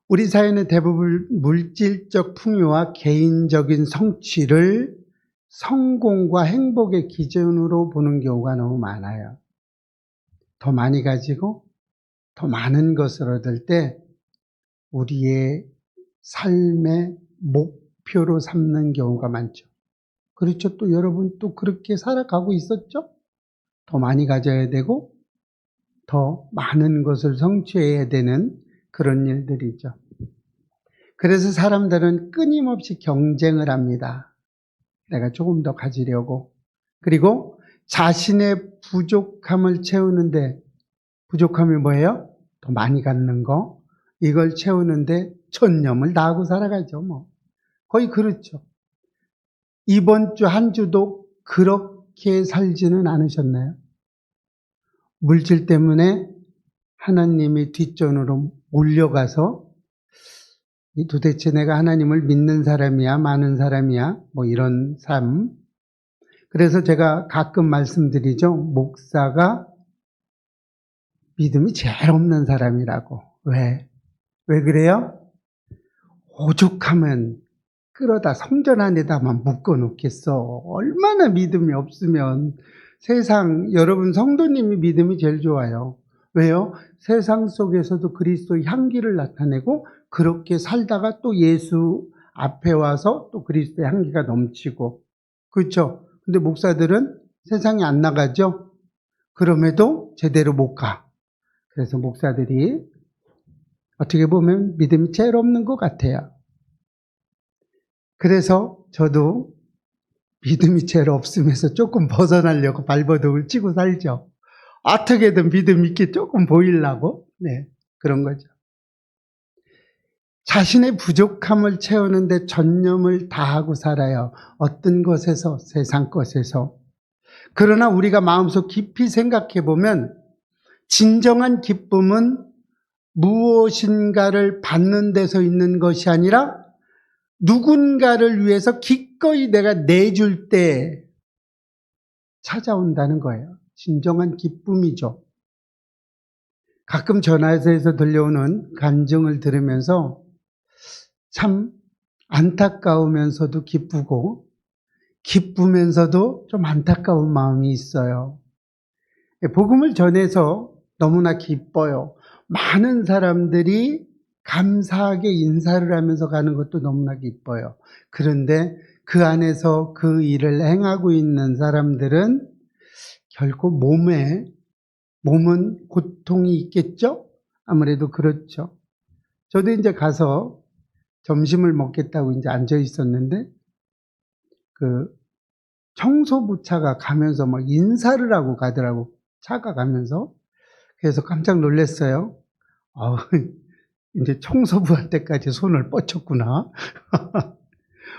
우리 사회는 대부분 물질적 풍요와 개인적인 성취를 성공과 행복의 기준으로 보는 경우가 너무 많아요. 더 많이 가지고 더 많은 것을 얻을 때 우리의 삶의 목표로 삼는 경우가 많죠. 그렇죠. 또 여러분 또 그렇게 살아가고 있었죠? 더 많이 가져야 되고 더 많은 것을 성취해야 되는 그런 일들이죠. 그래서 사람들은 끊임없이 경쟁을 합니다. 내가 조금 더 가지려고. 그리고 자신의 부족함을 채우는데, 부족함이 뭐예요? 더 많이 갖는 거. 이걸 채우는데 전념을 다하고 살아가죠, 뭐. 거의 그렇죠. 이번 주 한 주도 그렇게 살지는 않으셨나요? 물질 때문에 하나님이 뒷전으로 몰려가서 도대체 내가 하나님을 믿는 사람이야, 많은 사람이야, 뭐 이런 삶. 그래서 제가 가끔 말씀드리죠. 목사가 믿음이 제일 없는 사람이라고. 왜? 왜 그래요? 오죽하면 끌어다 성전 안에다만 묶어놓겠어. 얼마나 믿음이 없으면. 세상, 여러분 성도님이 믿음이 제일 좋아요. 왜요? 세상 속에서도 그리스도의 향기를 나타내고 그렇게 살다가 또 예수 앞에 와서 또 그리스도의 향기가 넘치고. 그렇죠? 근데 목사들은 세상에 안 나가죠? 그럼에도 제대로 못 가. 그래서 목사들이 어떻게 보면 믿음이 제일 없는 것 같아요. 그래서 저도 믿음이 제일 없으면서 조금 벗어나려고 발버둥을 치고 살죠. 어떻게든 믿음 있게 조금 보이려고. 네, 그런 거죠. 자신의 부족함을 채우는데 전념을 다하고 살아요. 어떤 것에서, 세상 것에서. 그러나 우리가 마음속 깊이 생각해 보면 진정한 기쁨은 무엇인가를 받는 데서 있는 것이 아니라 누군가를 위해서 기꺼이 내가 내줄 때 찾아온다는 거예요. 진정한 기쁨이죠. 가끔 전화에서 들려오는 간증을 들으면서 참 안타까우면서도 기쁘고 기쁘면서도 좀 안타까운 마음이 있어요. 복음을 전해서 너무나 기뻐요. 많은 사람들이 감사하게 인사를 하면서 가는 것도 너무나 기뻐요. 그런데 그 안에서 그 일을 행하고 있는 사람들은 결코 몸은 고통이 있겠죠? 아무래도 그렇죠. 저도 이제 가서 점심을 먹겠다고 이제 앉아 있었는데, 그 청소부 차가 가면서 막 인사를 하고 가더라고. 차가 가면서. 그래서 깜짝 놀랐어요. 이제 청소부한테까지 손을 뻗쳤구나.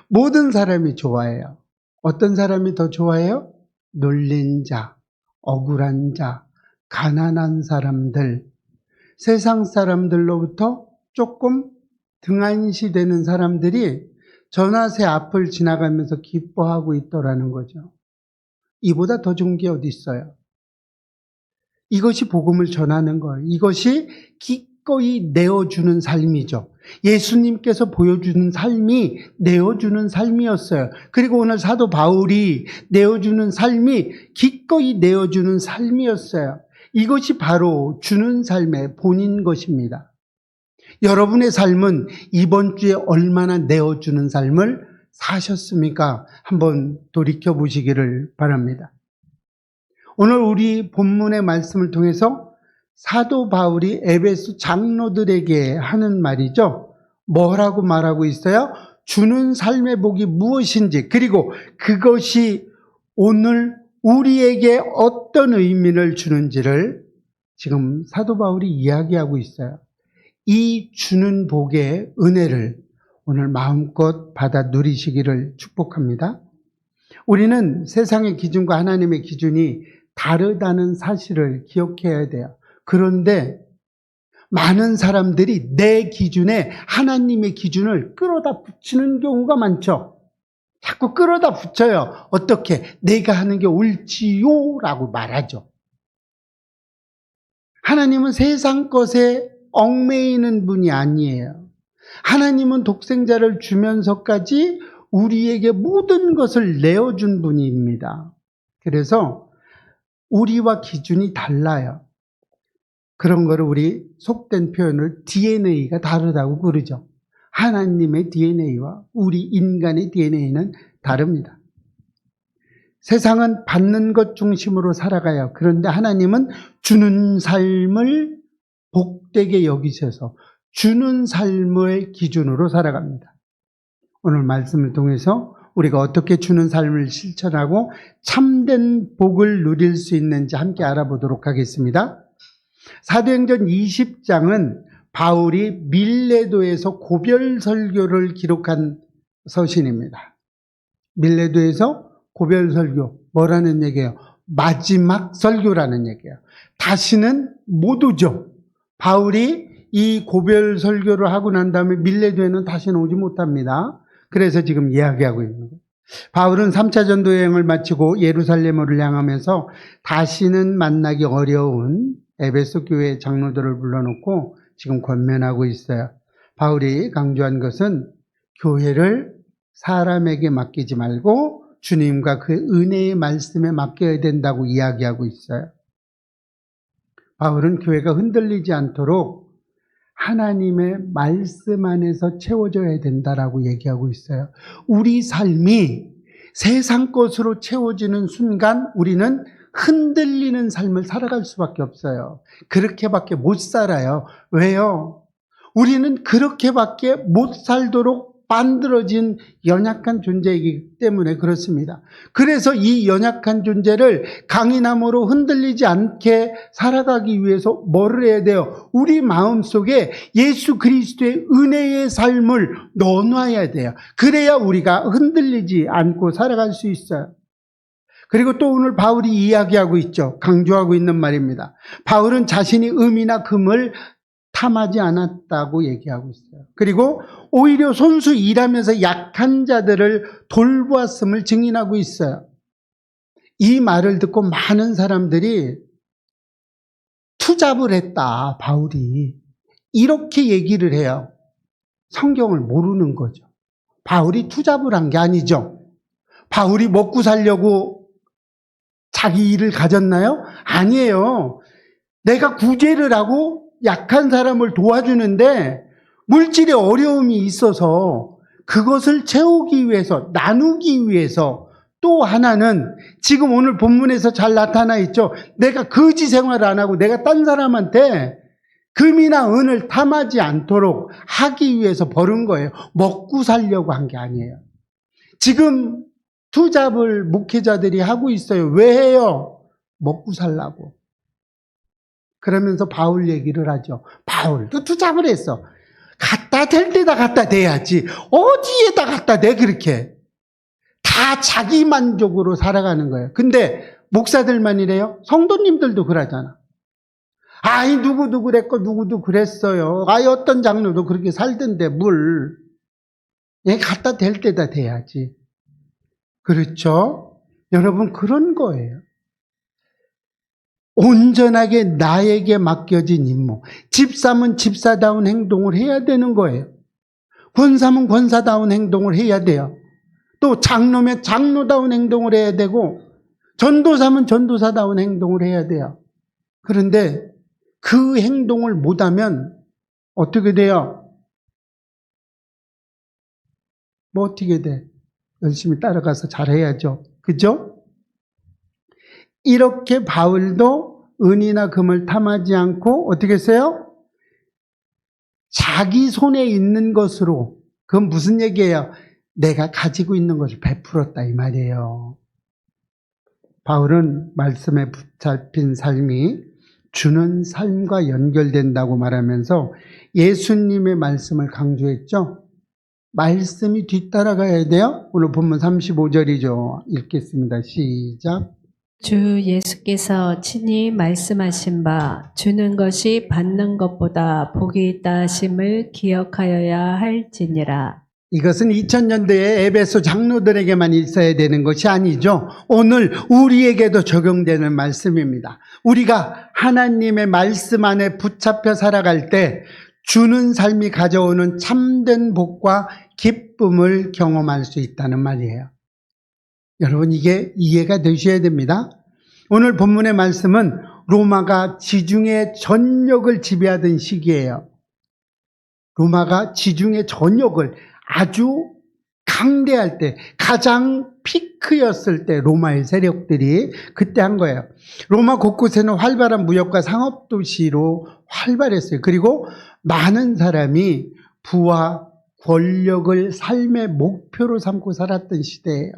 모든 사람이 좋아해요. 어떤 사람이 더 좋아해요? 놀린 자, 억울한 자, 가난한 사람들, 세상 사람들로부터 조금 등한시되는 사람들이 전화세 앞을 지나가면서 기뻐하고 있더라는 거죠. 이보다 더 좋은 게 어디 있어요? 이것이 복음을 전하는 거예요. 이것이 기꺼이 내어주는 삶이죠. 예수님께서 보여주는 삶이 내어주는 삶이었어요. 그리고 오늘 사도 바울이 내어주는 삶이 기꺼이 내어주는 삶이었어요. 이것이 바로 주는 삶의 본인 것입니다. 여러분의 삶은 이번 주에 얼마나 내어주는 삶을 사셨습니까? 한번 돌이켜 보시기를 바랍니다. 오늘 우리 본문의 말씀을 통해서 사도 바울이 에베소 장로들에게 하는 말이죠. 뭐라고 말하고 있어요? 주는 삶의 복이 무엇인지, 그리고 그것이 오늘 우리에게 어떤 의미를 주는지를 지금 사도 바울이 이야기하고 있어요. 이 주는 복의 은혜를 오늘 마음껏 받아 누리시기를 축복합니다. 우리는 세상의 기준과 하나님의 기준이 다르다는 사실을 기억해야 돼요. 그런데 많은 사람들이 내 기준에 하나님의 기준을 끌어다 붙이는 경우가 많죠. 자꾸 끌어다 붙여요. 어떻게? 내가 하는 게 옳지요? 라고 말하죠. 하나님은 세상 것에 얽매이는 분이 아니에요. 하나님은 독생자를 주면서까지 우리에게 모든 것을 내어준 분입니다. 그래서 우리와 기준이 달라요. 그런 거를 우리 속된 표현을 DNA가 다르다고 그러죠. 하나님의 DNA와 우리 인간의 DNA는 다릅니다. 세상은 받는 것 중심으로 살아가요. 그런데 하나님은 주는 삶을 복되게 여기셔서 주는 삶의 기준으로 살아갑니다. 오늘 말씀을 통해서 우리가 어떻게 주는 삶을 실천하고 참된 복을 누릴 수 있는지 함께 알아보도록 하겠습니다. 사도행전 20장은 바울이 밀레도에서 고별 설교를 기록한 서신입니다. 밀레도에서 고별 설교, 뭐라는 얘기예요? 마지막 설교라는 얘기예요. 다시는 못 오죠. 바울이 이 고별 설교를 하고 난 다음에 밀레도에는 다시는 오지 못합니다. 그래서 지금 이야기하고 있는 거예요. 바울은 3차 전도 여행을 마치고 예루살렘으로 향하면서 다시는 만나기 어려운 에베소 교회 장로들을 불러놓고 지금 권면하고 있어요. 바울이 강조한 것은 교회를 사람에게 맡기지 말고 주님과 그 은혜의 말씀에 맡겨야 된다고 이야기하고 있어요. 바울은 교회가 흔들리지 않도록 하나님의 말씀 안에서 채워져야 된다라고 얘기하고 있어요. 우리 삶이 세상 것으로 채워지는 순간 우리는 흔들리는 삶을 살아갈 수밖에 없어요. 그렇게밖에 못 살아요. 왜요? 우리는 그렇게밖에 못 살도록 만들어진 연약한 존재이기 때문에 그렇습니다. 그래서 이 연약한 존재를 강인함으로 흔들리지 않게 살아가기 위해서 뭐를 해야 돼요? 우리 마음속에 예수 그리스도의 은혜의 삶을 넣어놔야 돼요. 그래야 우리가 흔들리지 않고 살아갈 수 있어요. 그리고 또 오늘 바울이 이야기하고 있죠. 강조하고 있는 말입니다. 바울은 자신이 금이나 금을 탐하지 않았다고 얘기하고 있어요. 그리고 오히려 손수 일하면서 약한 자들을 돌보았음을 증인하고 있어요. 이 말을 듣고 많은 사람들이 투잡을 했다, 바울이. 이렇게 얘기를 해요. 성경을 모르는 거죠. 바울이 투잡을 한 게 아니죠. 바울이 먹고 살려고 자기 일을 가졌나요? 아니에요. 내가 구제를 하고 약한 사람을 도와주는데 물질의 어려움이 있어서 그것을 채우기 위해서, 나누기 위해서, 또 하나는 지금 오늘 본문에서 잘 나타나 있죠. 내가 거지 생활을 안 하고 내가 딴 사람한테 금이나 은을 탐하지 않도록 하기 위해서 벌은 거예요. 먹고 살려고 한 게 아니에요. 지금 투잡을 목회자들이 하고 있어요. 왜 해요? 먹고 살라고. 그러면서 바울 얘기를 하죠. 바울도 투잡을 했어. 갖다 댈 때다 갖다 대야지. 어디에다 갖다 대 그렇게. 다 자기 만족으로 살아가는 거예요. 근데 목사들만 이래요? 성도님들도 그러잖아. 아이 누구도 그랬고 누구도 그랬어요. 아이 어떤 장로도 그렇게 살던데 물. 얘 갖다 댈 때다 대야지. 그렇죠? 여러분 그런 거예요. 온전하게 나에게 맡겨진 임무. 집사면 집사다운 행동을 해야 되는 거예요. 권사면 권사다운 행동을 해야 돼요. 또 장로면 장로다운 행동을 해야 되고 전도사면 전도사다운 행동을 해야 돼요. 그런데 그 행동을 못하면 어떻게 돼요? 뭐 어떻게 돼? 열심히 따라가서 잘해야죠. 그죠? 이렇게 바울도 은이나 금을 탐하지 않고 어떻게 했어요? 자기 손에 있는 것으로, 그건 무슨 얘기예요? 내가 가지고 있는 것을 베풀었다 이 말이에요. 바울은 말씀에 붙잡힌 삶이 주는 삶과 연결된다고 말하면서 예수님의 말씀을 강조했죠. 말씀이 뒤따라가야 돼요. 오늘 본문 35절이죠. 읽겠습니다. 시작. 주 예수께서 친히 말씀하신 바 주는 것이 받는 것보다 복이 있다 하심을 기억하여야 할지니라. 이것은 2000년대의 에베소 장로들에게만 있어야 되는 것이 아니죠. 오늘 우리에게도 적용되는 말씀입니다. 우리가 하나님의 말씀 안에 붙잡혀 살아갈 때 주는 삶이 가져오는 참된 복과 기쁨을 경험할 수 있다는 말이에요. 여러분, 이게 이해가 되셔야 됩니다. 오늘 본문의 말씀은 로마가 지중해 전역을 지배하던 시기예요. 로마가 지중해 전역을 아주 강대할 때, 가장 피크였을 때 로마의 세력들이 그때 한 거예요. 로마 곳곳에는 활발한 무역과 상업 도시로 활발했어요. 그리고 많은 사람이 부와 권력을 삶의 목표로 삼고 살았던 시대예요.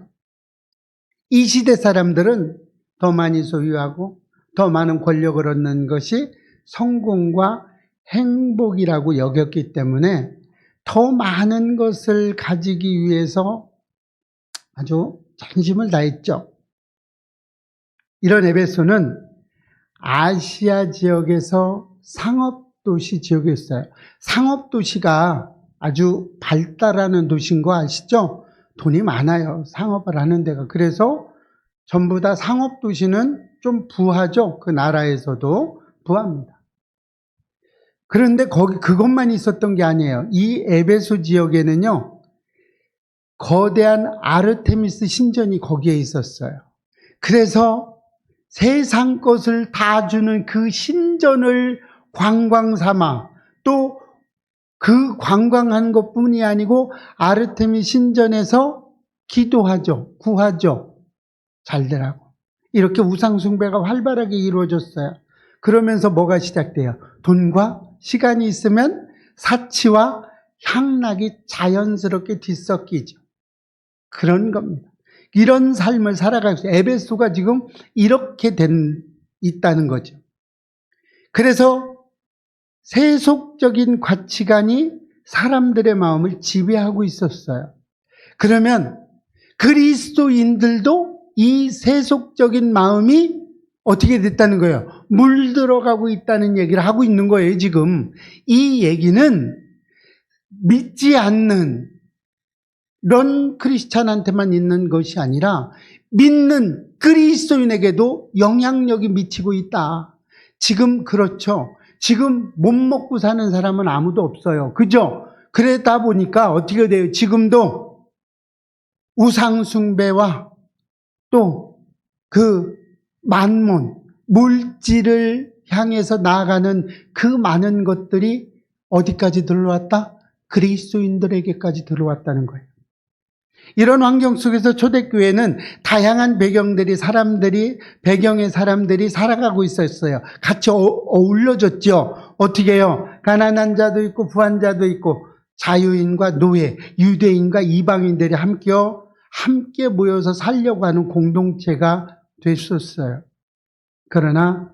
이 시대 사람들은 더 많이 소유하고 더 많은 권력을 얻는 것이 성공과 행복이라고 여겼기 때문에 더 많은 것을 가지기 위해서 아주 전심을 다했죠. 이런 에베소는 아시아 지역에서 상업도시 지역이었어요. 상업도시가 아주 발달하는 도시인 거 아시죠? 돈이 많아요. 상업을 하는 데가. 그래서 전부 다 상업도시는 좀 부하죠. 그 나라에서도 부합니다. 그런데 그것만 있었던 게 아니에요. 이 에베소 지역에는요, 거대한 아르테미스 신전이 거기에 있었어요. 그래서 세상 것을 다 주는 그 신전을 관광 삼아, 또 그 관광한 것 뿐이 아니고 아르테미 신전에서 기도하죠. 구하죠. 잘 되라고. 이렇게 우상숭배가 활발하게 이루어졌어요. 그러면서 뭐가 시작돼요? 돈과 시간이 있으면 사치와 향락이 자연스럽게 뒤섞이죠. 그런 겁니다. 이런 삶을 살아가고 있어요. 에베소가 지금 이렇게 있다는 거죠. 그래서 세속적인 가치관이 사람들의 마음을 지배하고 있었어요. 그러면 그리스도인들도 이 세속적인 마음이 어떻게 됐다는 거예요? 물들어가고 있다는 얘기를 하고 있는 거예요, 지금. 이 얘기는 믿지 않는 런 크리스찬한테만 있는 것이 아니라 믿는 그리스도인에게도 영향력이 미치고 있다. 지금 그렇죠. 지금 못 먹고 사는 사람은 아무도 없어요. 그죠? 그러다 보니까 어떻게 돼요? 지금도 우상숭배와 또 그 만몬, 물질을 향해서 나아가는 그 많은 것들이 어디까지 들어왔다? 그리스도인들에게까지 들어왔다는 거예요. 이런 환경 속에서 초대교회는 다양한 배경의 사람들이 살아가고 있었어요. 같이 어울려졌죠. 어떻게 해요? 가난한 자도 있고 부한 자도 있고 자유인과 노예, 유대인과 이방인들이 함께 모여서 살려고 하는 공동체가 됐었어요. 그러나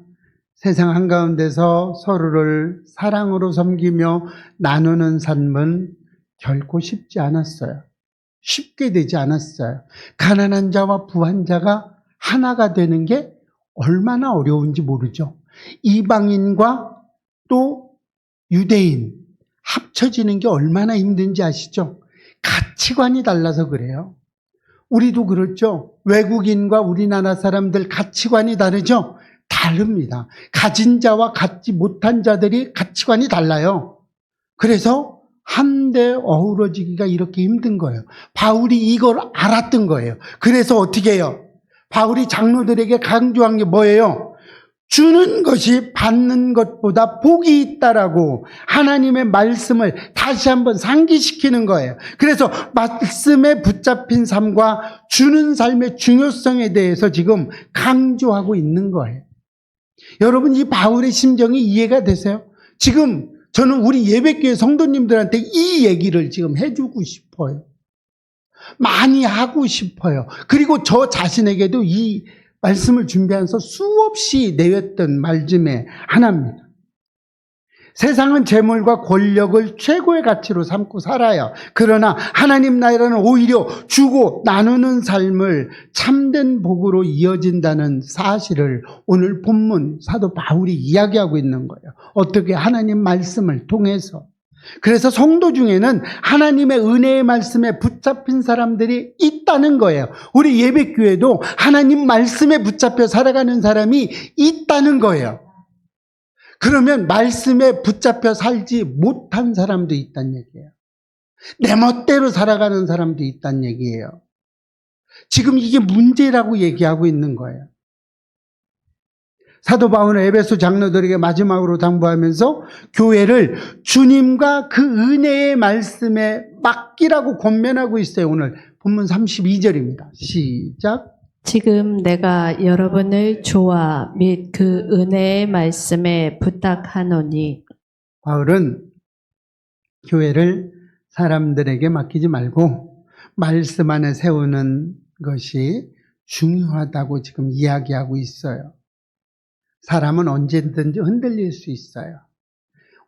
세상 한가운데서 서로를 사랑으로 섬기며 나누는 삶은 결코 쉽지 않았어요. 쉽게 되지 않았어요. 가난한 자와 부한 자가 하나가 되는 게 얼마나 어려운지 모르죠. 이방인과 또 유대인 합쳐지는 게 얼마나 힘든지 아시죠? 가치관이 달라서 그래요. 우리도 그렇죠. 외국인과 우리나라 사람들 가치관이 다르죠? 다릅니다. 가진 자와 갖지 못한 자들이 가치관이 달라요. 그래서 한데 어우러지기가 이렇게 힘든 거예요. 바울이 이걸 알았던 거예요. 그래서 어떻게 해요? 바울이 장로들에게 강조한 게 뭐예요? 주는 것이 받는 것보다 복이 있다라고 하나님의 말씀을 다시 한번 상기시키는 거예요. 그래서 말씀에 붙잡힌 삶과 주는 삶의 중요성에 대해서 지금 강조하고 있는 거예요. 여러분, 이 바울의 심정이 이해가 되세요? 지금 저는 우리 예배교회 성도님들한테 이 얘기를 지금 해주고 싶어요. 많이 하고 싶어요. 그리고 저 자신에게도 이 말씀을 준비하면서 수없이 내뱉던 말 중에 하나입니다. 세상은 재물과 권력을 최고의 가치로 삼고 살아요. 그러나 하나님 나라는 오히려 주고 나누는 삶을 참된 복으로 이어진다는 사실을 오늘 본문 사도 바울이 이야기하고 있는 거예요. 어떻게 하나님 말씀을 통해서. 그래서 성도 중에는 하나님의 은혜의 말씀에 붙잡힌 사람들이 있다는 거예요. 우리 예배교회도 하나님 말씀에 붙잡혀 살아가는 사람이 있다는 거예요. 그러면 말씀에 붙잡혀 살지 못한 사람도 있다는 얘기예요. 내 멋대로 살아가는 사람도 있다는 얘기예요. 지금 이게 문제라고 얘기하고 있는 거예요. 사도 바울은 에베소 장로들에게 마지막으로 당부하면서 교회를 주님과 그 은혜의 말씀에 맡기라고 권면하고 있어요. 오늘 본문 32절입니다. 시작. 지금 내가 여러분을 주와 및 그 은혜의 말씀에 부탁하노니 바울은 교회를 사람들에게 맡기지 말고 말씀 안에 세우는 것이 중요하다고 지금 이야기하고 있어요. 사람은 언제든지 흔들릴 수 있어요.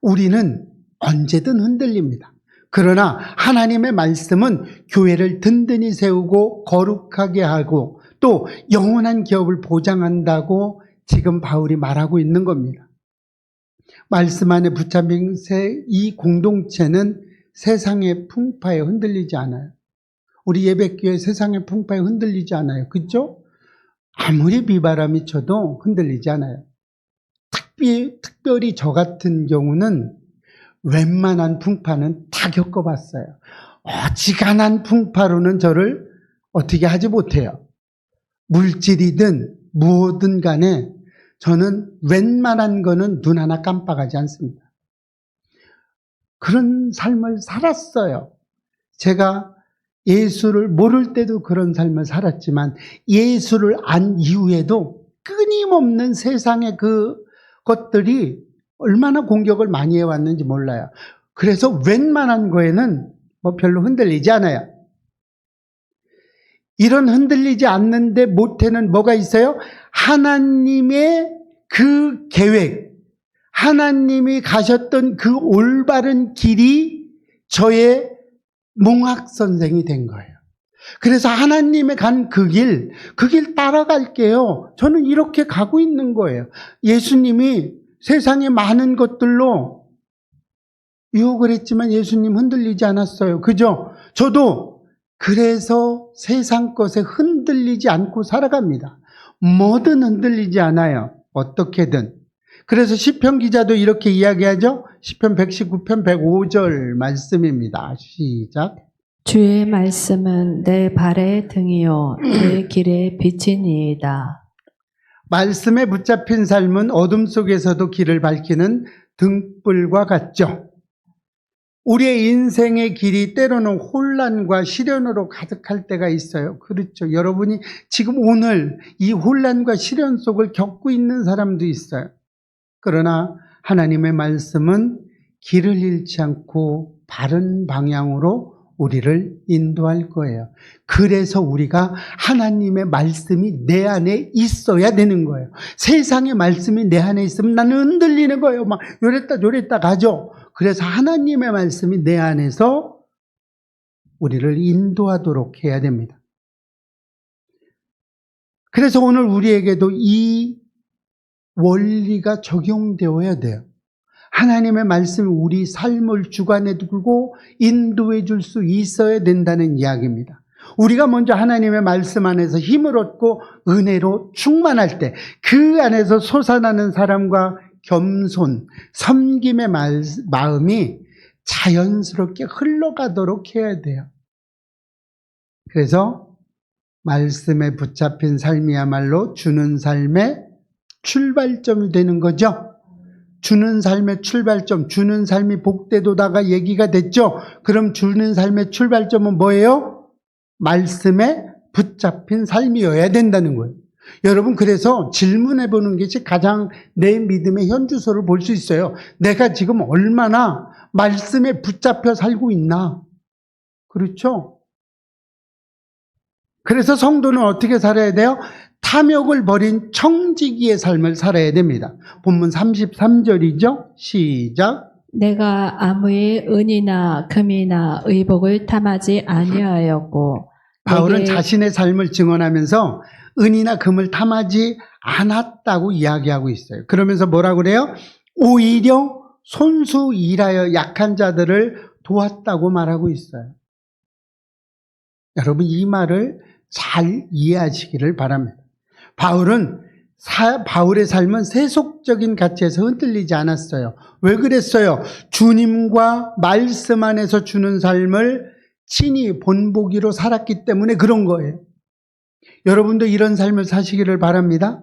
우리는 언제든 흔들립니다. 그러나 하나님의 말씀은 교회를 든든히 세우고 거룩하게 하고 또 영원한 기업을 보장한다고 지금 바울이 말하고 있는 겁니다. 말씀 안에 붙잡힌 이 공동체는 세상의 풍파에 흔들리지 않아요. 우리 예배교회 세상의 풍파에 흔들리지 않아요. 그렇죠? 아무리 비바람이 쳐도 흔들리지 않아요. 특별히 저 같은 경우는 웬만한 풍파는 다 겪어봤어요. 어지간한 풍파로는 저를 어떻게 하지 못해요. 물질이든 무엇든 간에 저는 웬만한 거는 눈 하나 깜빡하지 않습니다. 그런 삶을 살았어요. 제가 예수를 모를 때도 그런 삶을 살았지만 예수를 안 이후에도 끊임없는 세상의 그 것들이 얼마나 공격을 많이 해왔는지 몰라요. 그래서 웬만한 거에는 별로 흔들리지 않아요. 이런 흔들리지 않는데 못해는 뭐가 있어요? 하나님의 그 계획, 하나님이 가셨던 그 올바른 길이 저의 몽학선생이 된 거예요. 그래서 하나님의 간 그 길 따라갈게요. 저는 이렇게 가고 있는 거예요. 예수님이 세상의 많은 것들로 유혹을 했지만 예수님 흔들리지 않았어요. 그죠? 저도 그래서 세상 것에 흔들리지 않고 살아갑니다. 뭐든 흔들리지 않아요. 어떻게든. 그래서 시편 기자도 이렇게 이야기하죠. 시편 119편 105절 말씀입니다. 시작. 주의 말씀은 내 발의 등이요 내 길의 빛이니이다. 말씀에 붙잡힌 삶은 어둠 속에서도 길을 밝히는 등불과 같죠. 우리의 인생의 길이 때로는 혼란과 시련으로 가득할 때가 있어요. 그렇죠. 여러분이 지금 오늘 이 혼란과 시련 속을 겪고 있는 사람도 있어요. 그러나 하나님의 말씀은 길을 잃지 않고 바른 방향으로 우리를 인도할 거예요. 그래서 우리가 하나님의 말씀이 내 안에 있어야 되는 거예요. 세상의 말씀이 내 안에 있으면 나는 흔들리는 거예요. 막 요랬다 저랬다 가죠. 그래서 하나님의 말씀이 내 안에서 우리를 인도하도록 해야 됩니다. 그래서 오늘 우리에게도 이 원리가 적용되어야 돼요. 하나님의 말씀이 우리 삶을 주관해 두고 인도해 줄 수 있어야 된다는 이야기입니다. 우리가 먼저 하나님의 말씀 안에서 힘을 얻고 은혜로 충만할 때 그 안에서 솟아나는 사람과 겸손, 섬김의 마음이 자연스럽게 흘러가도록 해야 돼요. 그래서 말씀에 붙잡힌 삶이야말로 주는 삶의 출발점이 되는 거죠. 주는 삶의 출발점, 주는 삶이 복되도다가 얘기가 됐죠. 그럼 주는 삶의 출발점은 뭐예요? 말씀에 붙잡힌 삶이어야 된다는 거예요. 여러분, 그래서 질문해 보는 것이 가장 내 믿음의 현주소를 볼 수 있어요. 내가 지금 얼마나 말씀에 붙잡혀 살고 있나? 그렇죠? 그래서 성도는 어떻게 살아야 돼요? 탐욕을 버린 청지기의 삶을 살아야 됩니다. 본문 33절이죠. 시작. 내가 아무의 은이나 금이나 의복을 탐하지 아니하였고 바울은 내게 자신의 삶을 증언하면서 은이나 금을 탐하지 않았다고 이야기하고 있어요. 그러면서 뭐라고 그래요? 오히려 손수 일하여 약한 자들을 도왔다고 말하고 있어요. 여러분, 이 말을 잘 이해하시기를 바랍니다. 바울은 바울의 삶은 세속적인 가치에서 흔들리지 않았어요. 왜 그랬어요? 주님과 말씀 안에서 주는 삶을 친히 본보기로 살았기 때문에 그런 거예요. 여러분도 이런 삶을 사시기를 바랍니다.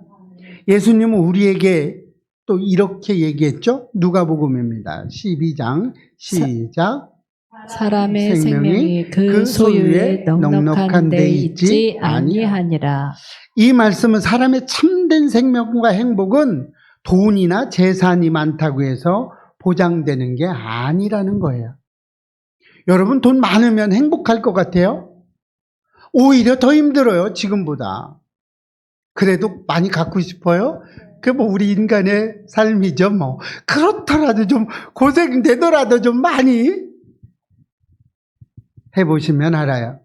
예수님은 우리에게 또 이렇게 얘기했죠. 누가복음입니다. 12장 시작. 사람의 생명이 생명이 그 그 소유에 넉넉한 넉넉한 데 데 있지 있지 아니하니라. 이 말씀은 사람의 참된 생명과 행복은 돈이나 재산이 많다고 해서 보장되는 게 아니라는 거예요. 여러분 돈 많으면 행복할 것 같아요? 오히려 더 힘들어요, 지금보다. 그래도 많이 갖고 싶어요? 그 뭐 우리 인간의 삶이죠, 뭐. 그렇더라도 좀 고생되더라도 좀 많이 해보시면 알아요.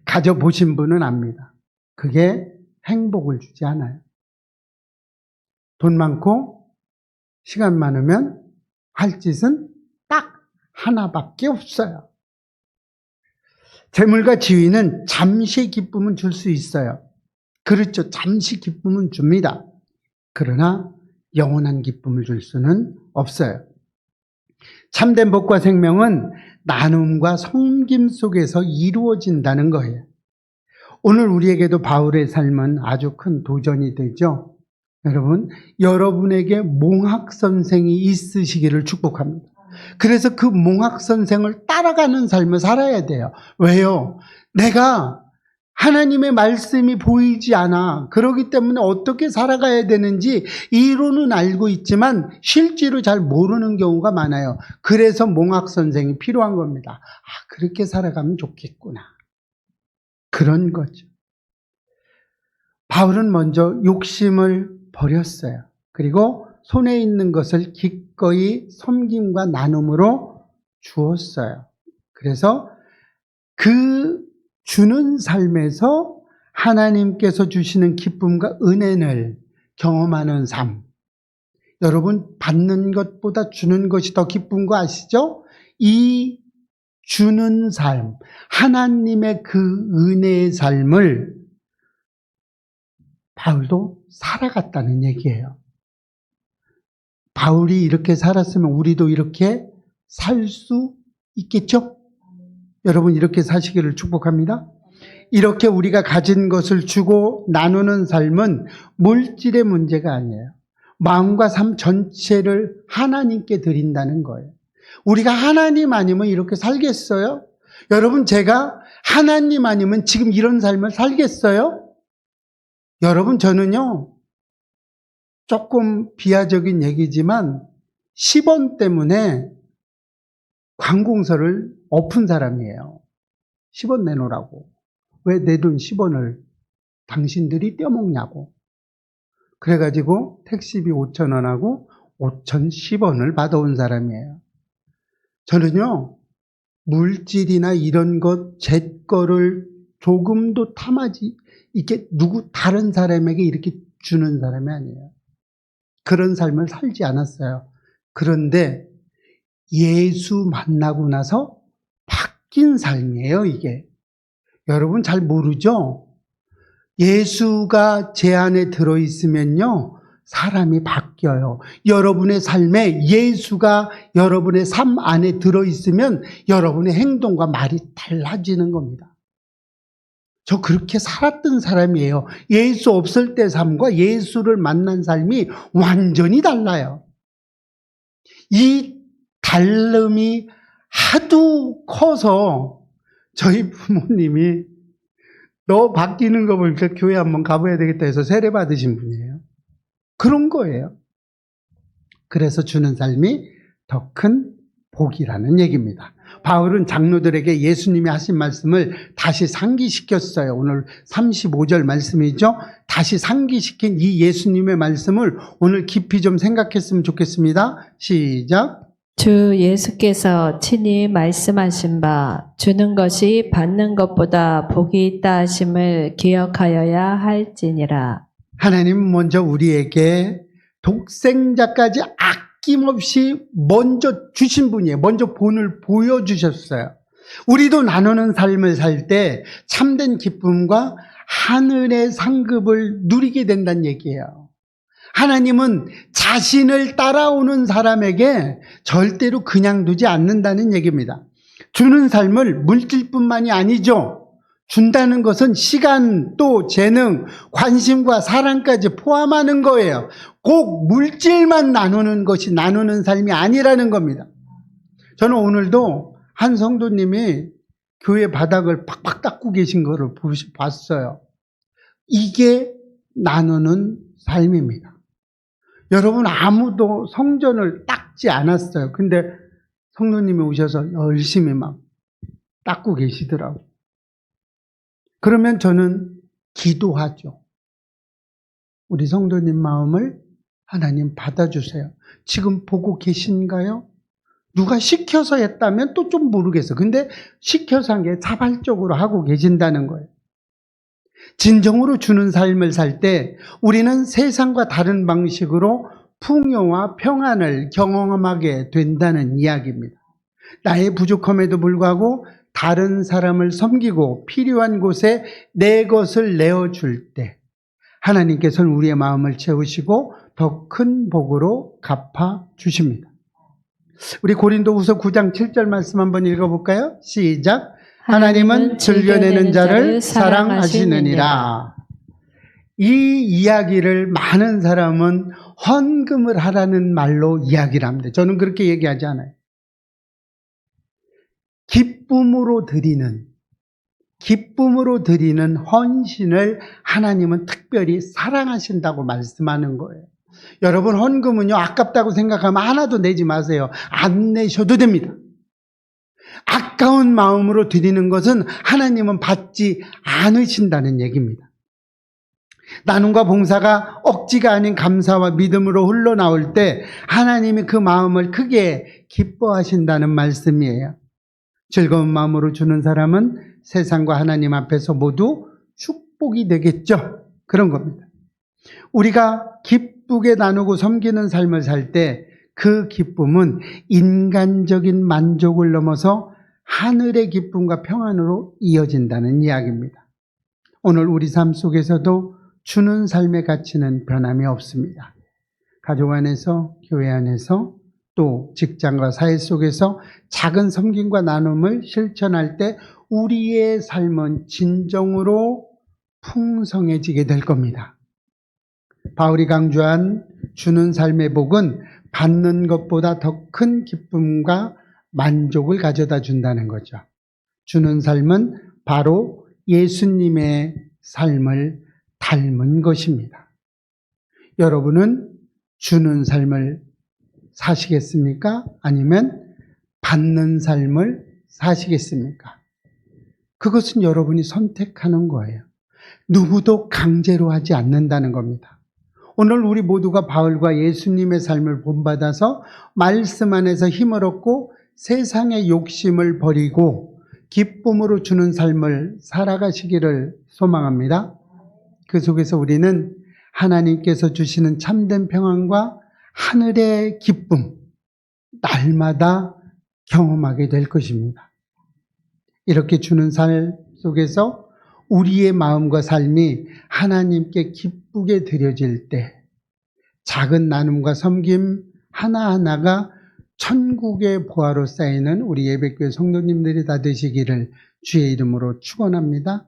가져보신 분은 압니다. 그게 행복을 주지 않아요. 돈 많고 시간 많으면 할 짓은 딱 하나밖에 없어요. 재물과 지위는 잠시 기쁨은 줄 수 있어요. 그렇죠. 잠시 기쁨은 줍니다. 그러나 영원한 기쁨을 줄 수는 없어요. 참된 복과 생명은 나눔과 섬김 속에서 이루어진다는 거예요. 오늘 우리에게도 바울의 삶은 아주 큰 도전이 되죠. 여러분, 여러분에게 몽학 선생이 있으시기를 축복합니다. 그래서 그 몽학 선생을 따라가는 삶을 살아야 돼요. 왜요? 내가 하나님의 말씀이 보이지 않아. 그렇기 때문에 어떻게 살아가야 되는지 이론은 알고 있지만 실제로 잘 모르는 경우가 많아요. 그래서 몽학 선생이 필요한 겁니다. 아, 그렇게 살아가면 좋겠구나. 그런 거죠. 바울은 먼저 욕심을 버렸어요. 그리고 손에 있는 것을 기꺼이 섬김과 나눔으로 주었어요. 그래서 그 주는 삶에서 하나님께서 주시는 기쁨과 은혜를 경험하는 삶. 여러분, 받는 것보다 주는 것이 더 기쁜 거 아시죠? 이 주는 삶, 하나님의 그 은혜의 삶을 바울도 살아갔다는 얘기예요. 바울이 이렇게 살았으면 우리도 이렇게 살 수 있겠죠? 여러분 이렇게 사시기를 축복합니다. 이렇게 우리가 가진 것을 주고 나누는 삶은 물질의 문제가 아니에요. 마음과 삶 전체를 하나님께 드린다는 거예요. 우리가 하나님 아니면 이렇게 살겠어요? 여러분 제가 하나님 아니면 지금 이런 삶을 살겠어요? 여러분 저는요 조금 비하적인 얘기지만 10원 때문에 관공서를 엎은 사람이에요. 10원 내놓으라고. 왜 내 돈 10원을 당신들이 떼먹냐고. 그래가지고 택시비 5,000원하고 5,010원을 받아온 사람이에요. 저는요 물질이나 이런 것, 제 거를 조금도 탐하지 이렇게 다른 사람에게 이렇게 주는 사람이 아니에요. 그런 삶을 살지 않았어요. 그런데 예수 만나고 나서 바뀐 삶이에요, 이게. 여러분 잘 모르죠? 예수가 제 안에 들어있으면요, 사람이 바뀌어요. 여러분의 삶에 예수가 여러분의 삶 안에 들어있으면 여러분의 행동과 말이 달라지는 겁니다. 저 그렇게 살았던 사람이에요. 예수 없을 때 삶과 예수를 만난 삶이 완전히 달라요. 이 다름이 하도 커서 저희 부모님이 너 바뀌는 거 보니까 교회 한번 가봐야 되겠다 해서 세례 받으신 분이에요. 그런 거예요. 그래서 주는 삶이 더 큰 복이라는 얘기입니다. 바울은 장로들에게 예수님이 하신 말씀을 다시 상기시켰어요. 오늘 35절 말씀이죠. 다시 상기시킨 이 예수님의 말씀을 오늘 깊이 좀 생각했으면 좋겠습니다. 시작. 주 예수께서 친히 말씀하신 바 주는 것이 받는 것보다 복이 있다 하심을 기억하여야 할지니라. 하나님은 먼저 우리에게 독생자까지 아낌없이 먼저 주신 분이에요. 먼저 본을 보여주셨어요. 우리도 나누는 삶을 살 때 참된 기쁨과 하늘의 상급을 누리게 된다는 얘기예요. 하나님은 자신을 따라오는 사람에게 절대로 그냥 두지 않는다는 얘기입니다. 주는 삶을 물질뿐만이 아니죠. 준다는 것은 시간, 또 재능, 관심과 사랑까지 포함하는 거예요. 꼭 물질만 나누는 것이 나누는 삶이 아니라는 겁니다. 저는 오늘도 한 성도님이 교회 바닥을 팍팍 닦고 계신 거를 봤어요. 이게 나누는 삶입니다. 여러분, 아무도 성전을 닦지 않았어요. 근데 성도님이 오셔서 열심히 막 닦고 계시더라고요. 그러면 저는 기도하죠. 우리 성도님 마음을 하나님 받아주세요. 지금 보고 계신가요? 누가 시켜서 했다면 또 좀 모르겠어요. 근데 시켜서 한 게 자발적으로 하고 계신다는 거예요. 진정으로 주는 삶을 살 때 우리는 세상과 다른 방식으로 풍요와 평안을 경험하게 된다는 이야기입니다. 나의 부족함에도 불구하고 다른 사람을 섬기고 필요한 곳에 내 것을 내어줄 때 하나님께서는 우리의 마음을 채우시고 더 큰 복으로 갚아주십니다. 우리 고린도후서 9장 7절 말씀 한번 읽어볼까요? 시작. 하나님은 즐겨내는 자를 사랑하시느니라. 이 이야기를 많은 사람은 헌금을 하라는 말로 이야기를 합니다. 저는 그렇게 얘기하지 않아요. 기쁨으로 드리는 헌신을 하나님은 특별히 사랑하신다고 말씀하는 거예요. 여러분, 헌금은요, 아깝다고 생각하면 하나도 내지 마세요. 안 내셔도 됩니다. 아까운 마음으로 드리는 것은 하나님은 받지 않으신다는 얘기입니다. 나눔과 봉사가 억지가 아닌 감사와 믿음으로 흘러나올 때 하나님이 그 마음을 크게 기뻐하신다는 말씀이에요. 즐거운 마음으로 주는 사람은 세상과 하나님 앞에서 모두 축복이 되겠죠. 그런 겁니다. 우리가 기쁘게 나누고 섬기는 삶을 살 때 그 기쁨은 인간적인 만족을 넘어서 하늘의 기쁨과 평안으로 이어진다는 이야기입니다. 오늘 우리 삶 속에서도 주는 삶의 가치는 변함이 없습니다. 가족 안에서, 교회 안에서, 또 직장과 사회 속에서 작은 섬김과 나눔을 실천할 때 우리의 삶은 진정으로 풍성해지게 될 겁니다. 바울이 강조한 주는 삶의 복은 받는 것보다 더 큰 기쁨과 만족을 가져다 준다는 거죠. 주는 삶은 바로 예수님의 삶을 닮은 것입니다. 여러분은 주는 삶을 사시겠습니까? 아니면 받는 삶을 사시겠습니까? 그것은 여러분이 선택하는 거예요. 누구도 강제로 하지 않는다는 겁니다. 오늘 우리 모두가 바울과 예수님의 삶을 본받아서 말씀 안에서 힘을 얻고 세상의 욕심을 버리고 기쁨으로 주는 삶을 살아가시기를 소망합니다. 그 속에서 우리는 하나님께서 주시는 참된 평안과 하늘의 기쁨, 날마다 경험하게 될 것입니다. 이렇게 주는 삶 속에서 우리의 마음과 삶이 하나님께 기쁘게 드려질 때 작은 나눔과 섬김 하나하나가 천국의 보화로 쌓이는 우리 예배교회 성도님들이 다 되시기를 주의 이름으로 축원합니다.